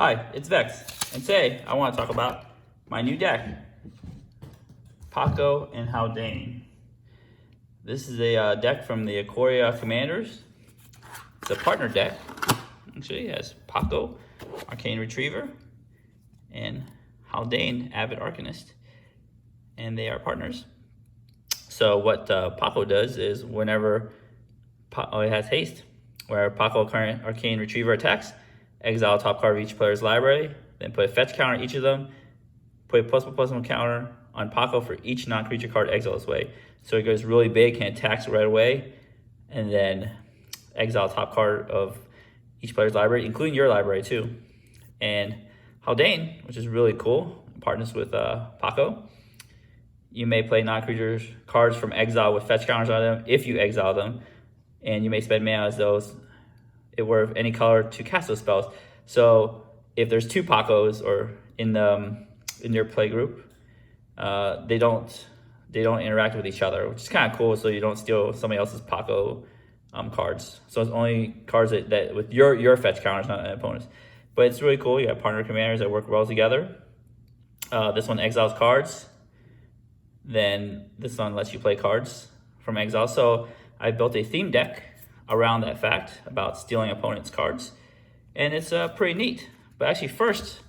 Hi, it's Vex, and today I want to talk about my new deck, Pako and Haldan. This is a deck from the Ikoira Commanders. It's a partner deck. Actually, it has Pako, Arcane Retriever, and Haldan, Avid Arcanist, and they are partners. So what Pako does is whenever it has haste, where Pako Arcane Retriever attacks, exile top card of each player's library, then put a fetch counter on each of them, put a +1/+1 counter on Pako for each non-creature card exile this way. So it goes really big, can attack right away, and then exile top card of each player's library, including your library too. And Haldan, which is really cool, partners with Pako. You may play non-creature cards from exile with fetch counters on them if you exile them, and you may spend mana as those it were of any color to cast those spells. So if there's two Pakos or in your play group, they don't interact with each other, which is kind of cool. So you don't steal somebody else's Pako cards. So it's only cards that with your fetch counters, not an opponent's. But it's really cool. You have partner commanders that work well together. This one exiles cards. Then this one lets you play cards from exile. So I built a theme deck around that fact about stealing opponents' cards, and it's pretty neat. But actually first,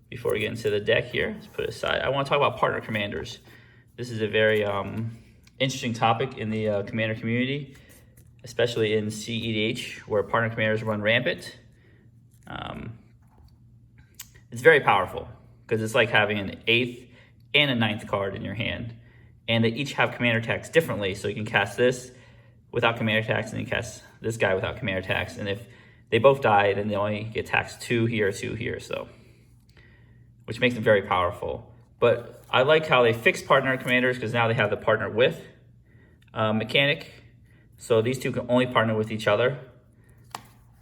before we get into the deck here, let's put it aside, I want to talk about partner commanders. This is a very interesting topic in the commander community, especially in EDH, where partner commanders run rampant. It's very powerful because it's like having an 8th and a 9th card in your hand, and they each have commander attacks differently. So you can cast this without commander attacks, and then cast this guy without commander attacks. And if they both die, then they only get taxed 2 here, 2 here, so which makes them very powerful. But I like how they fix partner commanders because now they have the partner with mechanic. So these two can only partner with each other,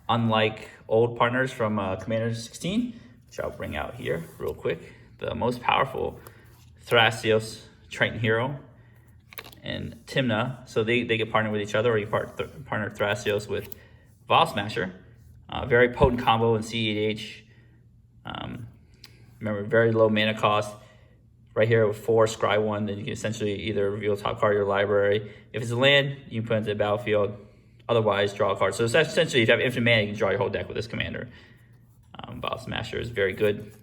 unlike old partners from Commander 16, which I'll bring out here real quick. The most powerful Thrasios, Triton Hero, and Tymna, so they get partnered with each other, or you partner Thrasios with Vol Smasher. Very potent combo in CEDH. Remember, very low mana cost. Right here with 4, scry 1, then you can essentially either reveal top card of your library. If it's a land, you can put it into the battlefield. Otherwise, draw a card. So essentially, if you have infinite mana, you can draw your whole deck with this commander. Vol Smasher is very good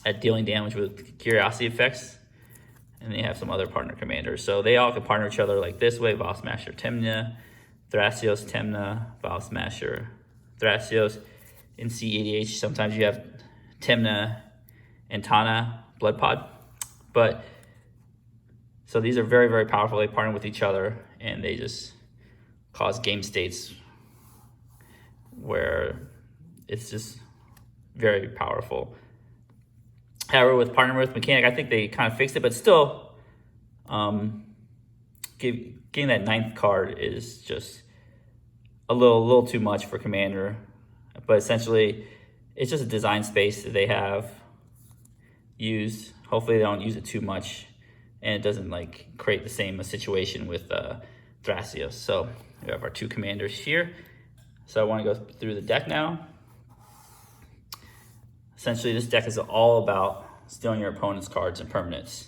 at dealing damage with curiosity effects. And they have some other partner commanders. So they all can partner each other like this way: Vol Smasher, Tymna, Thrasios, Tymna, Vol Smasher, Thrasios. In CEDH, sometimes you have Tymna and Tana, Blood Pod. But, so these are very, very powerful. They partner with each other, and they just cause game states where it's just very powerful. However, with partner with mechanic, I think they kind of fixed it, but still, getting that 9th card is just a little too much for commander. But essentially, it's just a design space that they have used. Hopefully, they don't use it too much, and it doesn't like create the same situation with Thrasios. So we have our 2 commanders here. So I want to go through the deck now. Essentially, this deck is all about stealing your opponent's cards and permanents,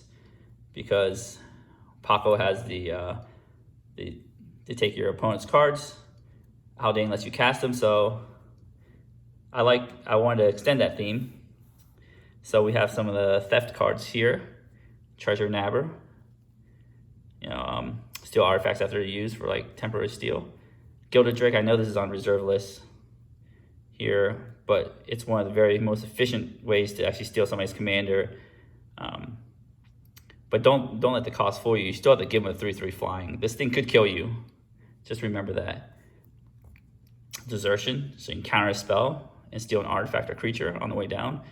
because Pako has they take your opponent's cards. Haldan lets you cast them. So I wanted to extend that theme. So we have some of the theft cards here: Treasure Nabber, steal artifacts after they're used for like temporary steal. Gilded Drake, I know this is on reserve list here, but it's one of the very most efficient ways to actually steal somebody's commander. But don't let the cost fool you. You still have to give them a 3/3 flying. This thing could kill you. Just remember that. Desertion, so you can counter a spell and steal an artifact or creature on the way down.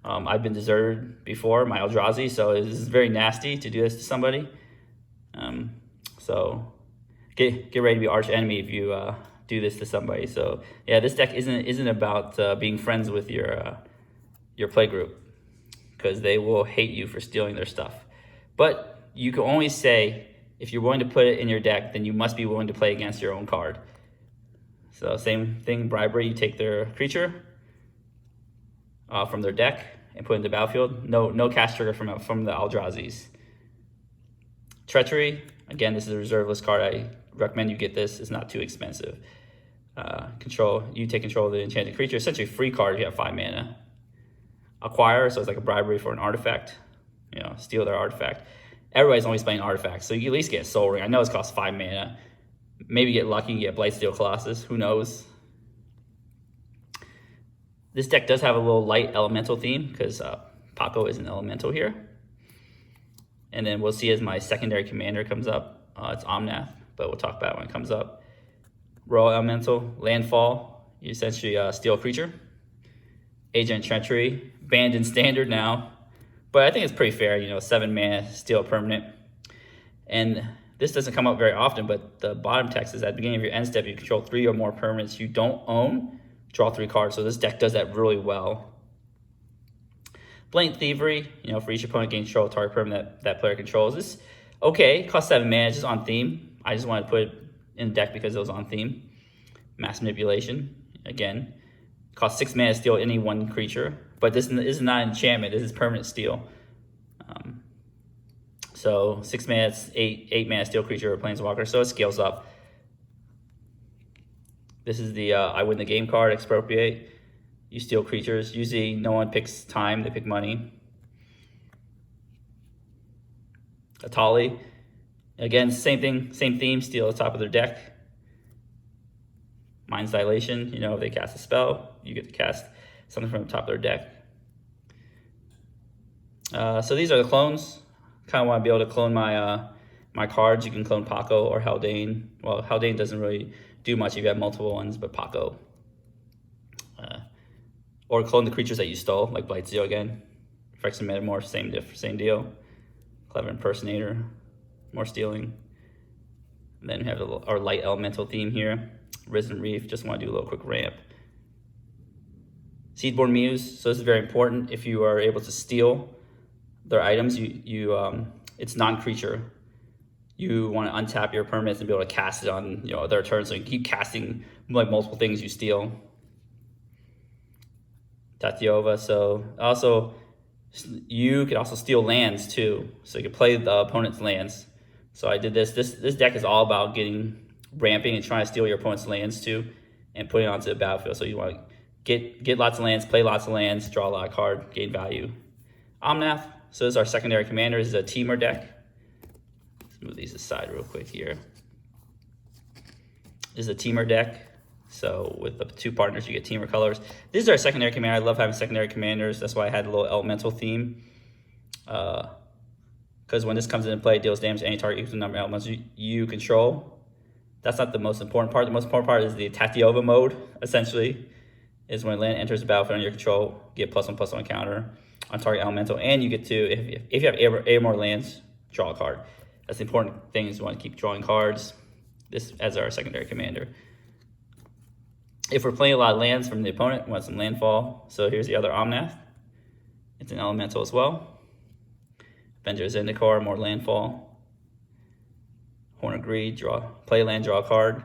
I've been deserted before, my Eldrazi, so this is very nasty to do this to somebody. So get ready to be arch enemy if you do this to somebody. So yeah, this deck isn't about being friends with your play group, because they will hate you for stealing their stuff. But you can only say, if you're willing to put it in your deck, then you must be willing to play against your own card. So same thing, bribery, you take their creature, from their deck and put it in the battlefield. No cast trigger from the Aldrazis. Treachery, again, this is a reserve list card. I recommend you get this. It's not too expensive. You take control of the enchanted creature. Essentially free card if you have 5 mana. Acquire, so it's like a bribery for an artifact. Steal their artifact. Everybody's always playing artifacts, so you at least get Soul Ring. I know it's cost 5 mana. Maybe get lucky and get Blightsteel Colossus. Who knows? This deck does have a little light elemental theme because Pako is an elemental here. And then we'll see as my secondary commander comes up. It's Omnath, but we'll talk about it when it comes up. Royal Elemental, Landfall. You essentially steal a creature. Agent Treachery, banned in Standard now. But I think it's pretty fair, 7 mana, steal a permanent. And this doesn't come up very often, but the bottom text is at the beginning of your end step, you control 3 or more permanents you don't own, draw 3 cards. So this deck does that really well. Blatant Thievery, for each opponent gain control of target permanent that player controls. This, okay, costs 7 mana, just on theme. I just wanted to put it in the deck because it was on theme. Mass Manipulation, again, costs 6 mana to steal any one creature, but this is not enchantment, this is permanent steal. So 6 mana, it's 8 mana steal creature or planeswalker, so it scales up. This is the I win the game card, Expropriate. You steal creatures. Usually no one picks time, they pick money. Atali. Again, same thing, same theme, steal the top of their deck. Mind's Dilation, if they cast a spell, you get to cast something from the top of their deck. So these are the clones. Kind of want to be able to clone my cards. You can clone Pako or Haldan. Well, Haldan doesn't really do much if you have multiple ones, but Pako. Or clone the creatures that you stole, like Blightsteel again. Phyrexian Metamorph, same deal. Clever Impersonator, more stealing. And then we have our light elemental theme here. Risen Reef, just want to do a little quick ramp. Seedborn Muse, so this is very important. If you are able to steal their items, it's non-creature. You want to untap your permanents and be able to cast it on their turn, so you keep casting like multiple things you steal. Tatiova, so also you can also steal lands too, so you can play the opponent's lands. So I did this. This deck is all about ramping and trying to steal your opponent's lands too, and putting it onto the battlefield. So you want to get lots of lands, play lots of lands, draw a lot of cards, gain value. Omnath, so this is our secondary commander. This is a teamer deck. Let's move these aside real quick here. This is a teamer deck. So with the 2 partners, you get teamer colors. This is our secondary commander. I love having secondary commanders. That's why I had a little elemental theme. Because when this comes into play, it deals damage to any target equal to the number of elements you control. That's not the most important part. The most important part is the Tatiova mode, essentially, is when land enters the battlefield under your control, get +1/+1 counter on target elemental, and you get to, if you have 8 or more lands, draw a card. That's the important thing, is you want to keep drawing cards. This as our secondary commander. If we're playing a lot of lands from the opponent, we want some landfall. So here's the other Omnath. It's an elemental as well. Avenger Zendikar, more landfall. Horn of Greed, play a land, draw a card.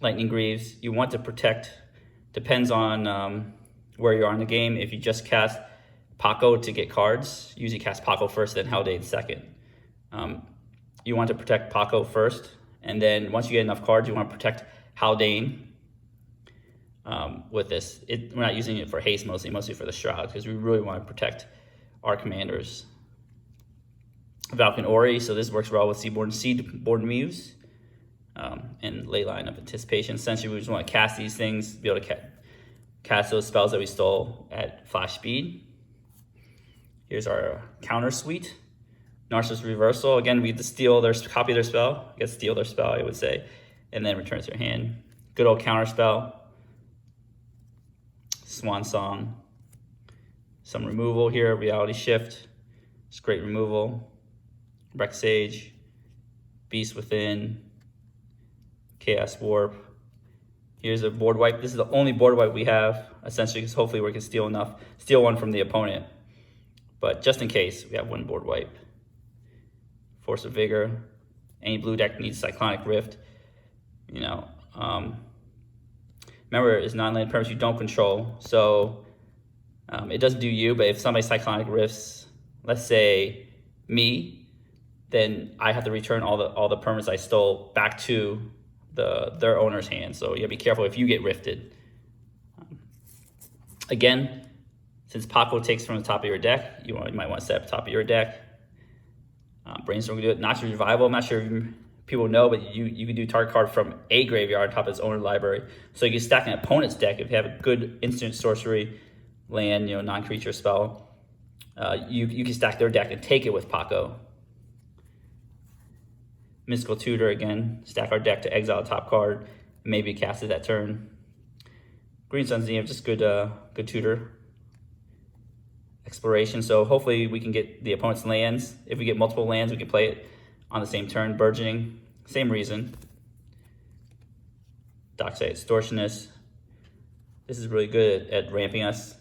Lightning Greaves, you want to protect, depends on where you are in the game. If you just cast Pako to get cards, usually cast Pako first, then Haldan second. You want to protect Pako first, and then once you get enough cards, you want to protect Haldan with this. We're not using it for haste mostly for the Shroud, because we really want to protect our commanders. Valken Ori, so this works well with Seedborn Muse and Ley Line of Anticipation. Essentially, we just want to cast these things, be able to cast those spells that we stole at flash speed. Here's our counter suite. Narcissus Reversal, again, we get to copy their spell, steal their spell, I would say, and then return it to your hand. Good old counter spell. Swan Song. Some removal here, Reality Shift. It's great removal. Rex Sage. Beast Within. Chaos Warp. Here's a board wipe. This is the only board wipe we have, essentially, because hopefully we can steal one from the opponent. But just in case, we have 1 board wipe. Force of Vigor. Any blue deck needs Cyclonic Rift. Remember, it's non-land permanents you don't control, so it doesn't do you, but if somebody cyclonic rifts, let's say me, then I have to return all the permanents I stole back to their owner's hand. So you gotta be careful if you get rifted. Again, since Pako takes from the top of your deck, you might want to set up the top of your deck. Brainstorm can do it. Noxious Revival, I'm not sure if people know, but you can do target card from a graveyard on top of its owner library. So you can stack an opponent's deck if you have a good instant sorcery, land, non-creature spell. You can stack their deck and take it with Pako. Mystical Tutor, again, stack our deck to exile a top card, maybe cast it that turn. Green Sun's Zenith, just good tutor. Exploration, so hopefully we can get the opponent's lands. If we get multiple lands, we can play it on the same turn. Burgeoning, same reason. Dockside Extortionist. This is really good at ramping us.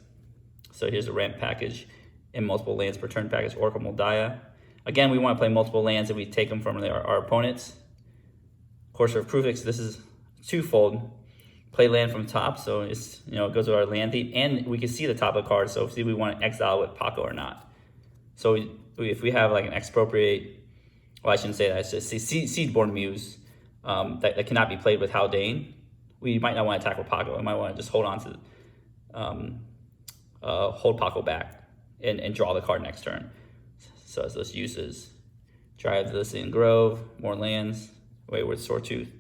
So here's a ramp package in multiple lands per turn package. Oracle Moldiah. Again, we want to play multiple lands if we take them from our opponents. Courser of Prufix, this is twofold. Play land from top, so it's it goes with our land theme, and we can see the top of the card, so see if we want to exile with Pako or not. So if we have like an expropriate, well, I shouldn't say that, it's just Seedborn Muse that cannot be played with Haldan, we might not want to attack with Pako. We might want to just hold on to hold Pako back and draw the card next turn. So as those uses, Dryad of the Listening Grove, more lands, Wayward Sawtooth.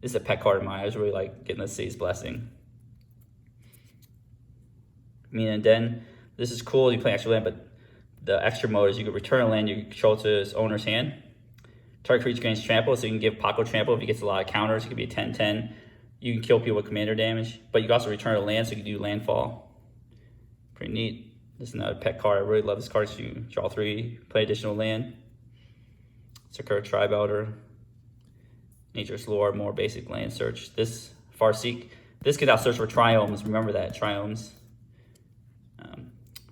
This is a pet card of mine. I was really like getting the Sea's Blessing. And then this is cool. You play extra land, but the extra mode is you can return a land you control to its owner's hand. Target creature gains trample, so you can give Pako trample if he gets a lot of counters. It could be a 10-10. You can kill people with commander damage, but you can also return a land, so you can do landfall. Pretty neat. This is another pet card. I really love this card. So you draw 3, play additional land. Sakura Tribe Elder. Nature's Lore, more basic land search. This Farseek, this can now search for triomes. Remember that, triomes.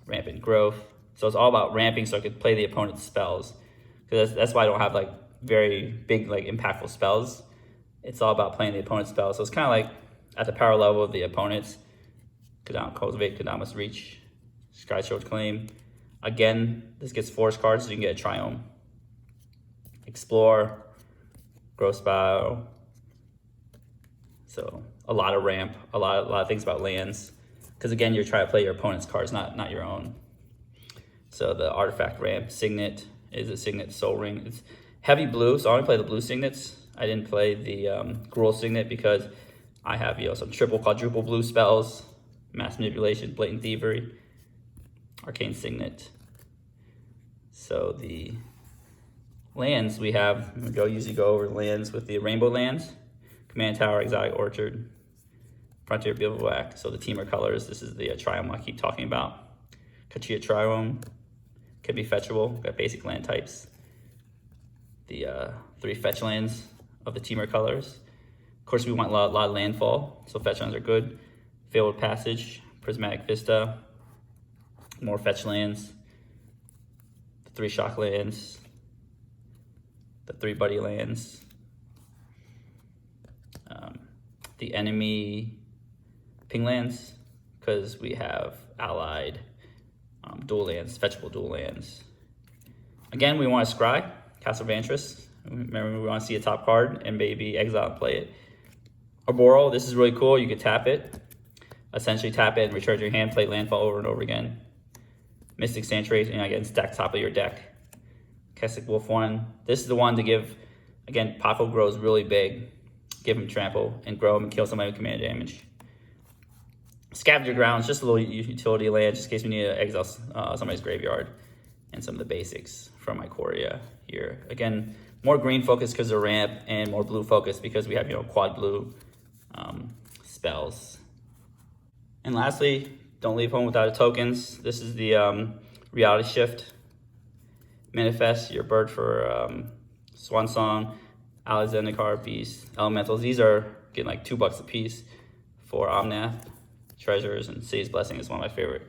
Rampant Growth. So it's all about ramping so I could play the opponent's spells. Because that's why I don't have like very big, like impactful spells. It's all about playing the opponent's spells. So it's kind of like at the power level of the opponents. Cultivate, Kodama's Reach, Skyshow's Claim. Again, this gets force cards so you can get a triome. Explore. Growth Spiral. So a lot of ramp, a lot of things about lands. Because again, you're trying to play your opponent's cards, not your own. So the artifact ramp, Signet is a Signet Soul Ring. It's heavy blue, so I only play the blue Signets. I didn't play the Gruul Signet because I have some triple, quadruple blue spells, Mass Manipulation, Blatant Thievery, Arcane Signet. So the lands we have, usually go over lands with the rainbow lands. Command Tower, Exotic Orchard, Frontier Bivouac. So the teamer colors, this is the triome I keep talking about. Kachia Triome, can be fetchable, got basic land types. The 3 fetch lands of the teamer colors. Of course, we want a lot of landfall, so fetch lands are good. Fabled Passage, Prismatic Vista, more fetch lands. The 3 shock lands. The 3 buddy lands, the enemy ping lands, because we have allied dual lands, fetchable dual lands. Again, we want to scry, Castle Vantress. Remember, we want to see a top card and maybe exile and play it. Arboreal, this is really cool. You could tap it, essentially tap it and return to your hand, play landfall over and over again. Mystic Sanctuary, and again, stack top of your deck. Keswick Wolf 1. This is the one to give, again, Pako grows really big. Give him trample and grow him and kill somebody with command damage. Scavenger Grounds, just a little utility land, just in case we need to exile somebody's graveyard. And some of the basics from Ikoira here. Again, more green focus because of ramp, and more blue focus because we have, quad blue spells. And lastly, don't leave home without tokens. This is the Reality Shift. Manifest your bird for Swan Song, Alexander Beast, Elementals. These are getting like $2 a piece for Omnath. Treasures and Sea's Blessing is one of my favorite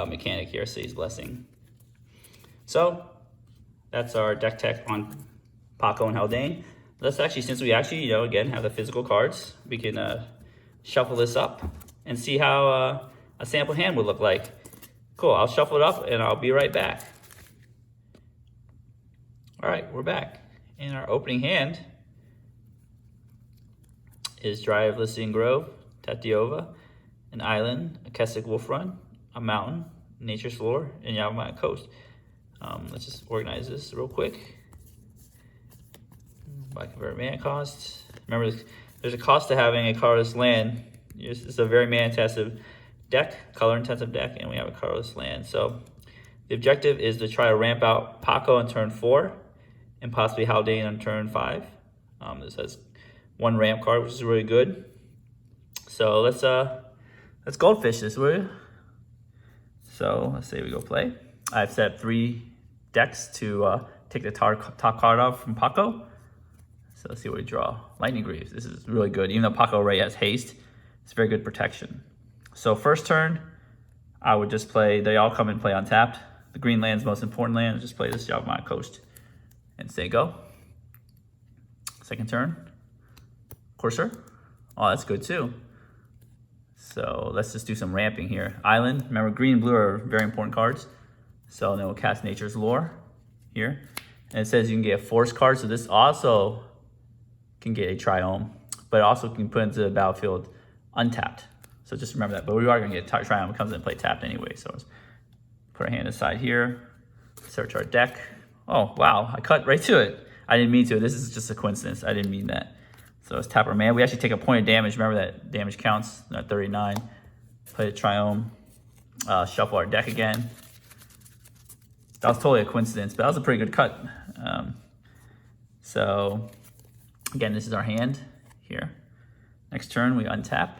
mechanic here, Sea's Blessing. So that's our deck tech on Pako and Haldan. Let's actually, since we actually, again, have the physical cards, we can shuffle this up and see how a sample hand would look like. Cool, I'll shuffle it up and I'll be right back. All right, we're back. And our opening hand is Dry of Lycian Grove, Tatiova, an island, a Keswick Wolf Run, a mountain, Nature's Lore, and Yavimaya Coast. Let's just organize this real quick. By convert mana cost. Remember, there's a cost to having a colorless land. It's a very mana-intensive deck, color-intensive deck, and we have a colorless land. So the objective is to try to ramp out Pako on turn 4 and possibly Haldan on turn 5. This has one ramp card, which is really good. So let's goldfish this, will you? So let's say we go play. I've set up 3 decks to take the top card off from Pako. So let's see what we draw. Lightning Greaves. This is really good. Even though Pako already has haste, it's very good protection. So first turn, I would just play, they all come and play untapped. The green land's most important land. Just play this Yavimaya Coast and say go. Second turn, Courser. Oh, that's good too. So let's just do some ramping here. Island, remember green and blue are very important cards. So then we'll cast Nature's Lore here. And it says you can get a force card, so this also can get a Triome, but it also can put into the battlefield untapped. So just remember that. But we are going to get Triome. It comes in and play tapped anyway. So let's put our hand aside here, search our deck. Oh, wow, I cut right to it. I didn't mean to. This is just a coincidence. I didn't mean that. So let's tap our mana. We actually take a point of damage. Remember that damage counts at 39. Play the Triome. Shuffle our deck again. That was totally a coincidence, but that was a pretty good cut. So again, this is our hand here. Next turn, we untap.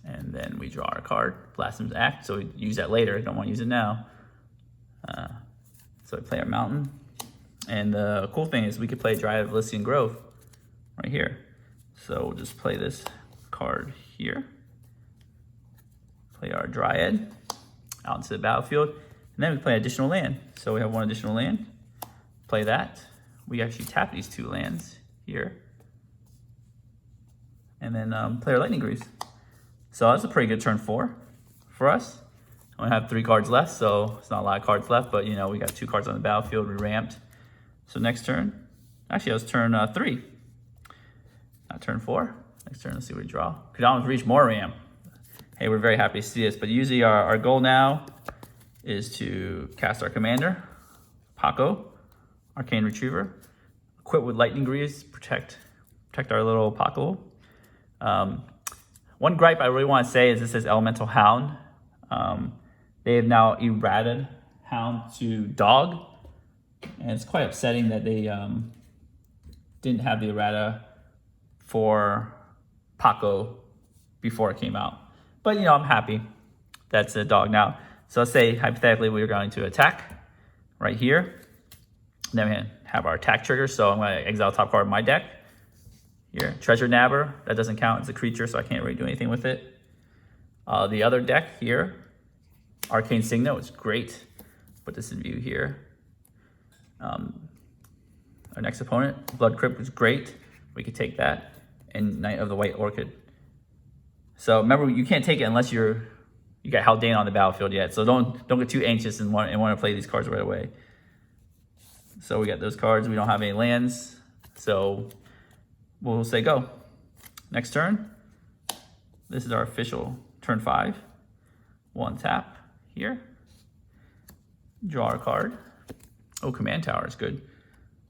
And then we draw our card, Blasphemous Act. So we use that later. Don't want to use it now. So we play our mountain. And the cool thing is we could play Dry of Lycian Grove right here. So we'll just play this card here. Play our Dryad out into the battlefield. And then we play additional land. So we have one additional land. Play that. We actually tap these 2 lands here. And then play our Lightning Greaves. So that's a pretty good turn 4 for us. I only have 3 cards left, so it's not a lot of cards left, but you know, we got 2 cards on the battlefield, we ramped. So next turn, actually that was turn 3, not turn 4. Next turn, let's see what we draw. Could almost reach more ramp. Hey, we're very happy to see this, but usually our goal now is to cast our commander, Pako, Arcane Retriever, equip with Lightning Greaves, protect our little Pako. One gripe I really want to say is this says Elemental Hound. They have now errated Hound to Dog, and it's quite upsetting that they didn't have the errata for Pako before it came out. But you know, I'm happy that's a dog now. So let's say hypothetically we're going to attack right here. Then we have our attack trigger. So I'm going to exile top card of my deck. Here, Treasure Nabber, that doesn't count, it's a creature, so I can't really do anything with it. The other deck here, Arcane Signet, which is great. Put this in view here. Our next opponent, Blood Crypt, was great. We could take that. And Knight of the White Orchid. So remember, you can't take it unless you got Haldan on the battlefield yet. So don't get too anxious and want to play these cards right away. So we got those cards. We don't have any lands. So we'll say go. Next turn. This is our official turn 5. One tap here. Draw our card. Oh, Command Tower is good.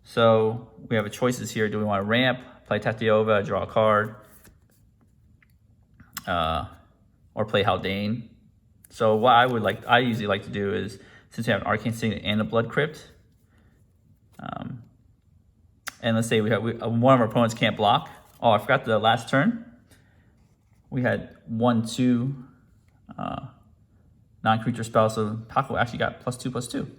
So we have choices here. Do we want to ramp, play Tatiova, draw a card, or play Haldan? So what I usually like to do is, since we have an Arcane Signet and a Blood Crypt, and let's say one of our opponents can't block. Oh, I forgot the last turn. We had 1/2 non-creature spells, so Pako actually got +2/+2.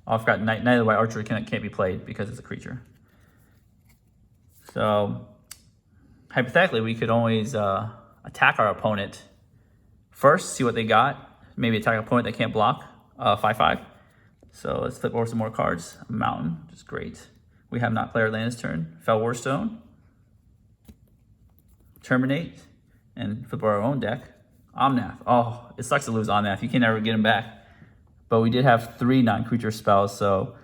Oh, I forgot Knight of the White Archer can't be played because it's a creature. So hypothetically, we could always attack our opponent first, see what they got. Maybe attack an opponent that can't block, 5/5. So let's flip over some more cards. A Mountain, which is great. We have not played our land this turn. Fell Warstone. Terminate, and flip our own deck. Omnath. Oh, it sucks to lose Omnath. You can never get him back. But we did have 3 non-creature spells, so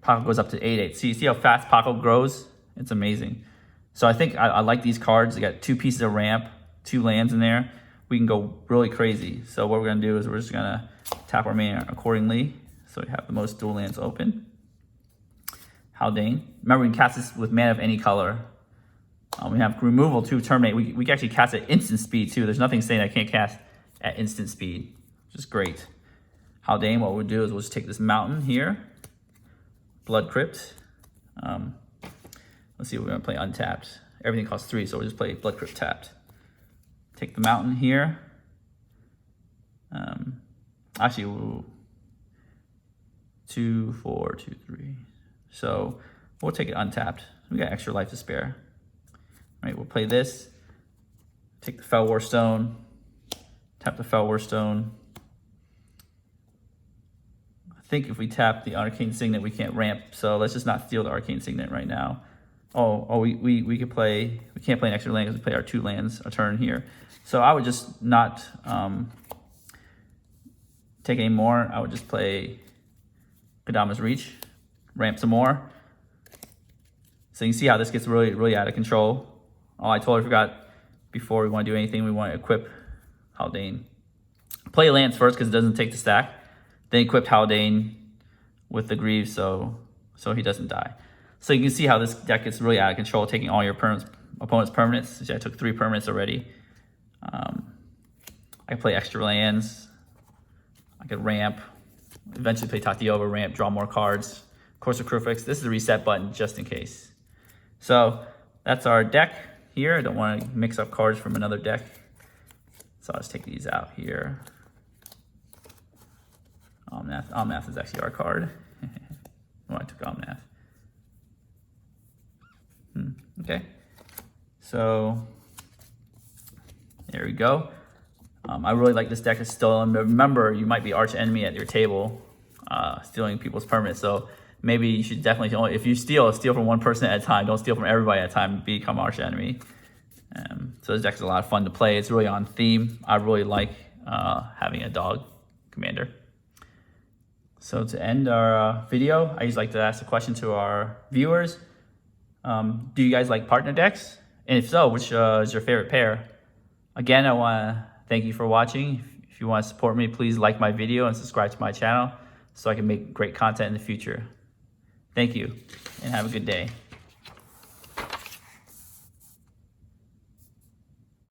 Pako goes up to 8/8. See how fast Pako grows? It's amazing. So I think I like these cards. They got 2 pieces of ramp, 2 lands in there. We can go really crazy. So what we're gonna do is we're just gonna tap our mana accordingly. So we have the most dual lands open. Haldan. Remember, we can cast this with mana of any color. We have removal to terminate. We can actually cast at instant speed too. There's nothing saying I can't cast at instant speed, which is great. Haldan, what we'll do is we'll just take this mountain here. Blood Crypt. Let's see, we're gonna play untapped. Everything costs 3, so we'll just play Blood Crypt tapped. Take the mountain here. Actually, we'll 2, 4, 2, 3. So we'll take it untapped. We got extra life to spare. All right, we'll play this. Take the Fell War Stone. Tap the Fell War Stone. I think if we tap the Arcane Signet, we can't ramp. So let's just not steal the Arcane Signet right now. We could play. We can't play an extra land because we play our 2 lands a turn here. So I would just not take any more. I would just play Kodama's Reach, ramp some more. So you can see how this gets really out of control. Oh, I totally forgot. Before we want to do anything, we want to equip Haldan. Play lands first because it doesn't take the stack. Then equip Haldan with the Greaves so he doesn't die. So you can see how this deck gets really out of control, taking all your opponent's permanents. See, I took 3 permanents already. I can play extra lands. I could ramp. Eventually play Tatiova, ramp, draw more cards. Course of Crucifix. This is a reset button just in case. So that's our deck here. I don't want to mix up cards from another deck. So I'll just take these out here. Omnath is actually our card. Oh, I took Omnath. Okay. So there we go. I really like this deck. It's still, remember, you might be arch enemy at your table, stealing people's permits. So maybe you should definitely, if you steal from one person at a time. Don't steal from everybody at a time. Become arch enemy. So this deck is a lot of fun to play. It's really on theme. I really like having a dog commander. So to end our video, I usually like to ask a question to our viewers. Do you guys like partner decks? And if so, which is your favorite pair? Again, I want to thank you for watching. If you want to support me, please like my video and subscribe to my channel so I can make great content in the future. Thank you, and have a good day.